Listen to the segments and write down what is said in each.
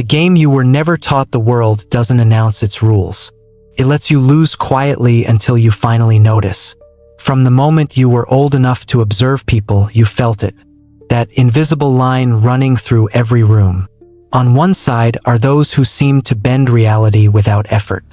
game you were never taught. The world doesn't announce its rules. It lets you lose quietly until you finally notice. From the moment you were old enough to observe people, you felt it. That invisible line running through every room. On one side are those who seem to bend reality without effort.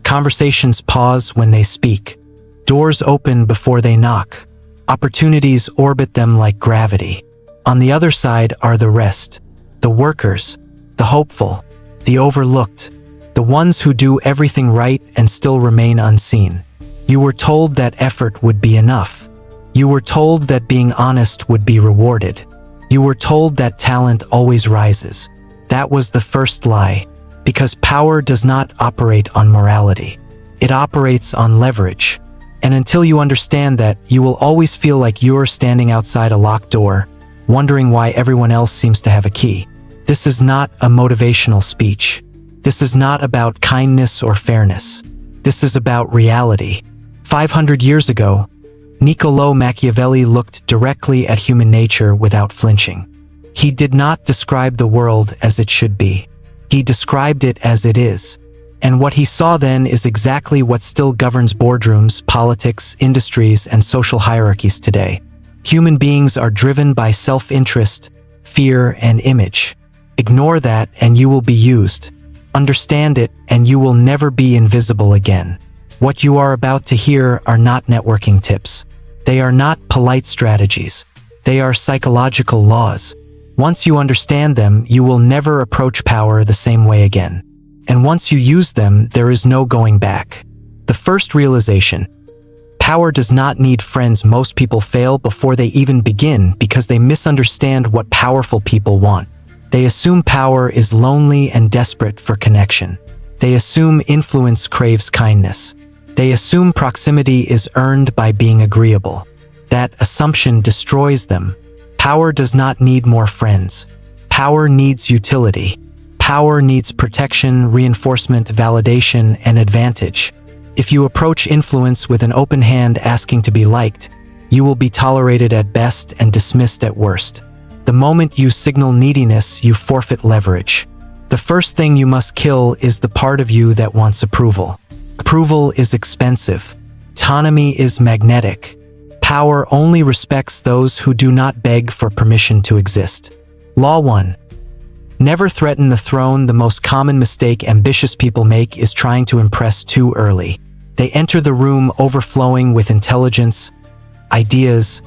Conversations pause when they speak. Doors open before they knock. Opportunities orbit them like gravity. On the other side are the rest. The workers, the hopeful, the overlooked, the ones who do everything right and still remain unseen. You were told that effort would be enough. You were told that being honest would be rewarded. You were told that talent always rises. That was the first lie, because power does not operate on morality. It operates on leverage. And until you understand that, you will always feel like you're standing outside a locked door, wondering why everyone else seems to have a key. This is not a motivational speech. This is not about kindness or fairness. This is about reality. 500 years ago, Niccolò Machiavelli looked directly at human nature without flinching. He did not describe the world as it should be. He described it as it is. And what he saw then is exactly what still governs boardrooms, politics, industries, and social hierarchies today. Human beings are driven by self-interest, fear, and image. Ignore that and you will be used. Understand it and you will never be invisible again. What you are about to hear are not networking tips. They are not polite strategies. They are psychological laws. Once you understand them, you will never approach power the same way again. And once you use them, there is no going back. The first realization: power does not need friends. Most people fail before they even begin because they misunderstand what powerful people want. They assume power is lonely and desperate for connection. They assume influence craves kindness. They assume proximity is earned by being agreeable. That assumption destroys them. Power does not need more friends. Power needs utility. Power needs protection, reinforcement, validation, and advantage. If you approach influence with an open hand asking to be liked, you will be tolerated at best and dismissed at worst. The moment you signal neediness, you forfeit leverage. The first thing you must kill is the part of you that wants approval. Approval is expensive. Autonomy is magnetic. Power only respects those who do not beg for permission to exist. Law 1. Never threaten the throne. The most common mistake ambitious people make is trying to impress too early. They enter the room overflowing with intelligence, ideas,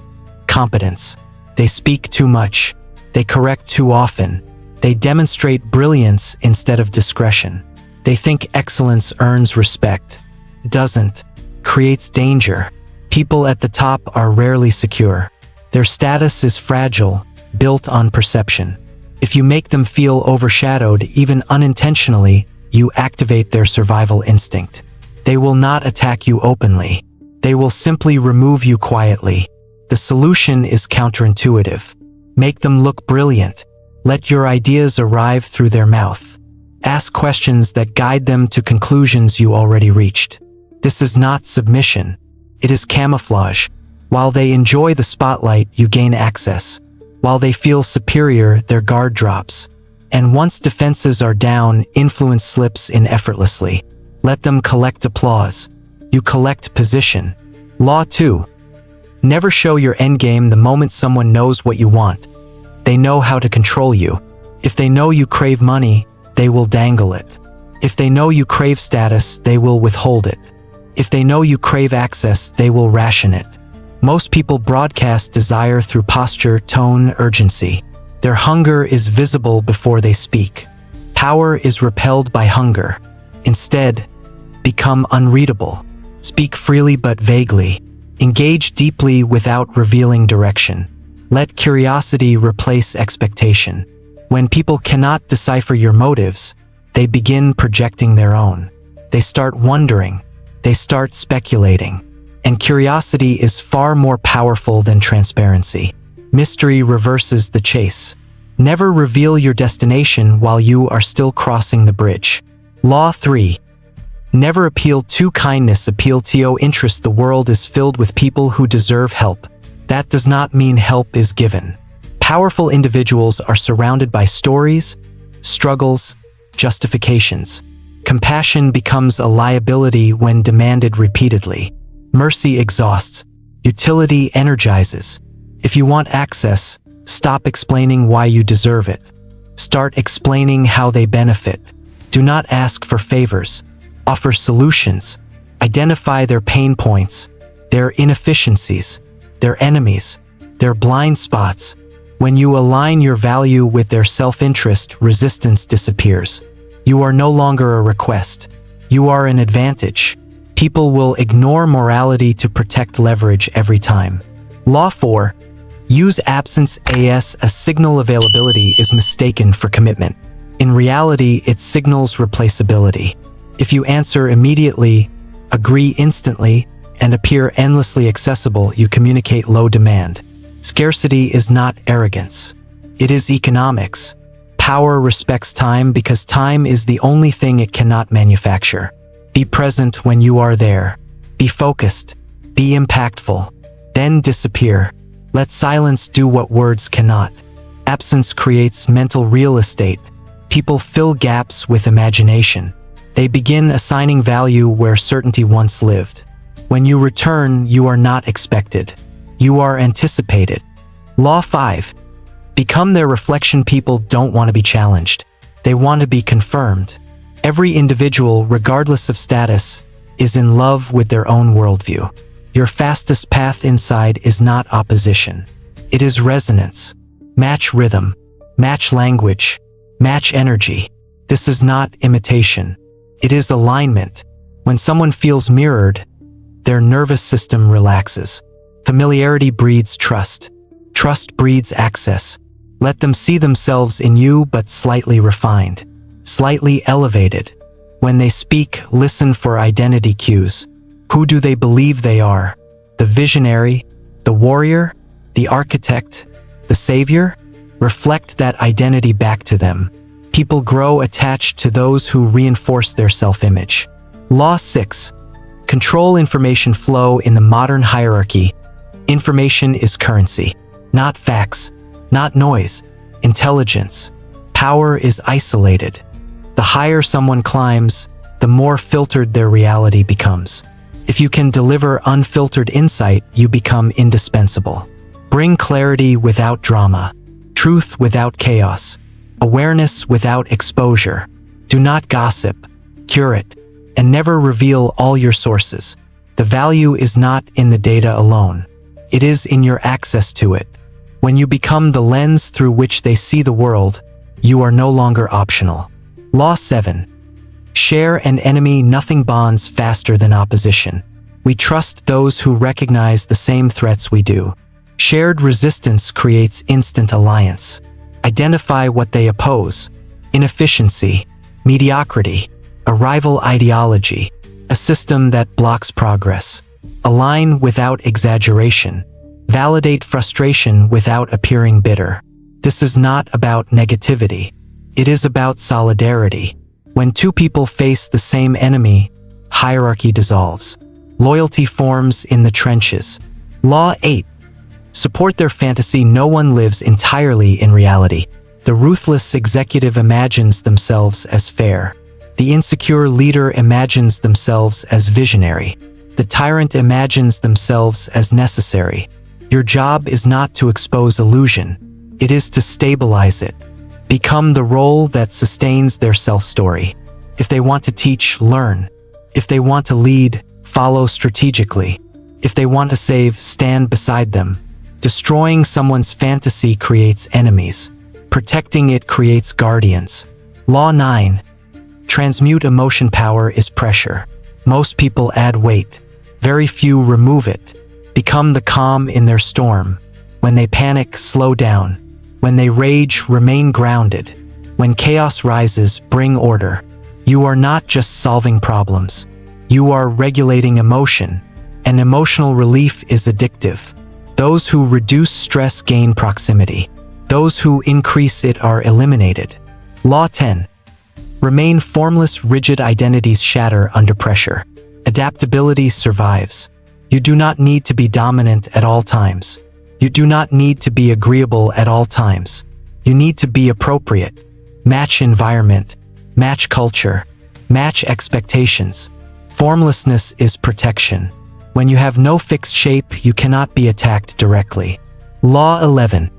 competence. They speak too much. They correct too often. They demonstrate brilliance instead of discretion. They think excellence earns respect. Doesn't. Creates danger. People at the top are rarely secure. Their status is fragile, built on perception. If you make them feel overshadowed, even unintentionally, you activate their survival instinct. They will not attack you openly. They will simply remove you quietly. The solution is counterintuitive. Make them look brilliant. Let your ideas arrive through their mouth. Ask questions that guide them to conclusions you already reached. This is not submission. It is camouflage. While they enjoy the spotlight, you gain access. While they feel superior, their guard drops. And once defenses are down, influence slips in effortlessly. Let them collect applause. You collect position. Law 2. Never show your endgame. The moment someone knows what you want, they know how to control you. If they know you crave money, they will dangle it. If they know you crave status, they will withhold it. If they know you crave access, they will ration it. Most people broadcast desire through posture, tone, urgency. Their hunger is visible before they speak. Power is repelled by hunger. Instead, become unreadable. Speak freely but vaguely. Engage deeply without revealing direction. Let curiosity replace expectation. When people cannot decipher your motives, they begin projecting their own. They start wondering. They start speculating. And curiosity is far more powerful than transparency. Mystery reverses the chase. Never reveal your destination while you are still crossing the bridge. Law 3. Never appeal to kindness, appeal to interest. The world is filled with people who deserve help. That does not mean help is given. Powerful individuals are surrounded by stories, struggles, justifications. Compassion becomes a liability when demanded repeatedly. Mercy exhausts. Utility energizes. If you want access, stop explaining why you deserve it. Start explaining how they benefit. Do not ask for favors. Offer solutions. Identify their pain points, their inefficiencies, their enemies, their blind spots. When you align your value with their self-interest, resistance disappears. You are no longer a request. You are an advantage. People will ignore morality to protect leverage every time. Law 4. Use absence as a signal. Availability is mistaken for commitment. In reality, it signals replaceability. If you answer immediately, agree instantly, and appear endlessly accessible, you communicate low demand. Scarcity is not arrogance. It is economics. Power respects time because time is the only thing it cannot manufacture. Be present when you are there. Be focused. Be impactful. Then disappear. Let silence do what words cannot. Absence creates mental real estate. People fill gaps with imagination. They begin assigning value where certainty once lived. When you return, you are not expected. You are anticipated. Law 5. Become their reflection. People don't want to be challenged. They want to be confirmed. Every individual, regardless of status, is in love with their own worldview. Your fastest path inside is not opposition. It is resonance. Match rhythm. Match language. Match energy. This is not imitation. It is alignment. When someone feels mirrored, their nervous system relaxes. Familiarity breeds trust. Trust breeds access. Let them see themselves in you, but slightly refined, slightly elevated. When they speak, listen for identity cues. Who do they believe they are? The visionary, the warrior, the architect, the savior? Reflect that identity back to them. People grow attached to those who reinforce their self-image. Law 6. Control information flow. In the modern hierarchy, information is currency, not facts, not noise, intelligence. Power is isolated. The higher someone climbs, the more filtered their reality becomes. If you can deliver unfiltered insight, you become indispensable. Bring clarity without drama, truth without chaos, awareness without exposure. Do not gossip, curate, and never reveal all your sources. The value is not in the data alone. It is in your access to it. When you become the lens through which they see the world, you are no longer optional. Law 7. Share an enemy. Nothing bonds faster than opposition. We trust those who recognize the same threats we do. Shared resistance creates instant alliance. Identify what they oppose: inefficiency, mediocrity, a rival ideology, a system that blocks progress. Align without exaggeration. Validate frustration without appearing bitter. This is not about negativity. It is about solidarity. When two people face the same enemy, hierarchy dissolves. Loyalty forms in the trenches. Law 8. Support their fantasy. No one lives entirely in reality. The ruthless executive imagines themselves as fair. The insecure leader imagines themselves as visionary. The tyrant imagines themselves as necessary. Your job is not to expose illusion. It is to stabilize it. Become the role that sustains their self-story. If they want to teach, learn. If they want to lead, follow strategically. If they want to save, stand beside them. Destroying someone's fantasy creates enemies. Protecting it creates guardians. Law 9. Transmute emotion. Power is pressure. Most people add weight. Very few remove it. Become the calm in their storm. When they panic, slow down. When they rage, remain grounded. When chaos rises, bring order. You are not just solving problems. You are regulating emotion. And emotional relief is addictive. Those who reduce stress gain proximity. Those who increase it are eliminated. Law 10. Remain formless. Rigid identities shatter under pressure. Adaptability survives. You do not need to be dominant at all times. You do not need to be agreeable at all times. You need to be appropriate. Match environment. Match culture. Match expectations. Formlessness is protection. When you have no fixed shape, you cannot be attacked directly. Law 11.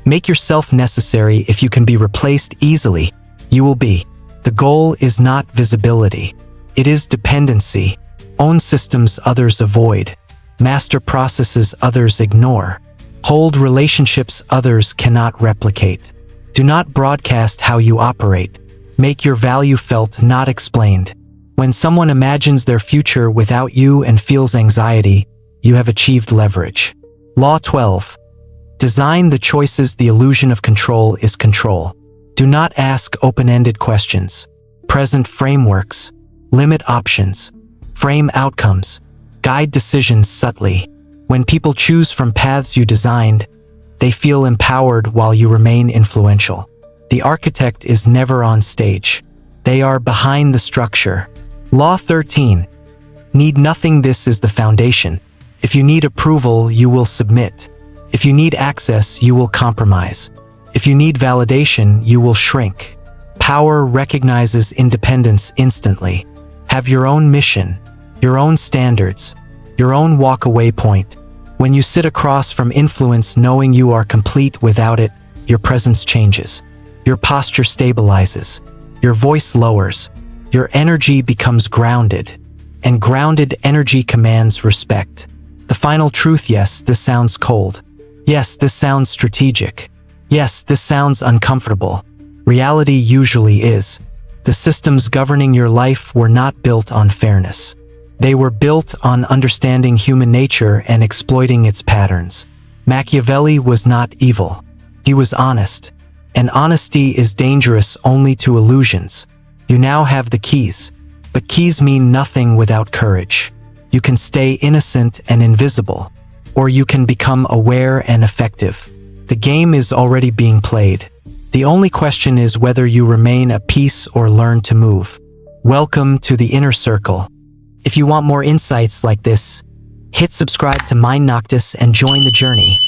Make yourself necessary. If you can be replaced easily, you will be. The goal is not visibility. It is dependency. Own systems others avoid. Master processes others ignore. Hold relationships others cannot replicate. Do not broadcast how you operate. Make your value felt, not explained. When someone imagines their future without you and feels anxiety, you have achieved leverage. Law 12. Design the choices. The illusion of control is control. Do not ask open-ended questions. Present frameworks. Limit options. Frame outcomes. Guide decisions subtly. When people choose from paths you designed, they feel empowered while you remain influential. The architect is never on stage. They are behind the structure. Law 13. Need nothing. This is the foundation. If you need approval, you will submit. If you need access, you will compromise. If you need validation, you will shrink. Power recognizes independence instantly. Have your own mission, your own standards, your own walk-away point. When you sit across from influence knowing you are complete without it, your presence changes. Your posture stabilizes. Your voice lowers. Your energy becomes grounded. And grounded energy commands respect. The final truth: yes, this sounds cold. Yes, this sounds strategic. Yes, this sounds uncomfortable. Reality usually is. The systems governing your life were not built on fairness. They were built on understanding human nature and exploiting its patterns. Machiavelli was not evil. He was honest. And honesty is dangerous only to illusions. You now have the keys. But keys mean nothing without courage. You can stay innocent and invisible, or you can become aware and effective. The game is already being played. The only question is whether you remain a piece or learn to move. Welcome to the inner circle. If you want more insights like this, hit subscribe to Mind Noctis and join the journey.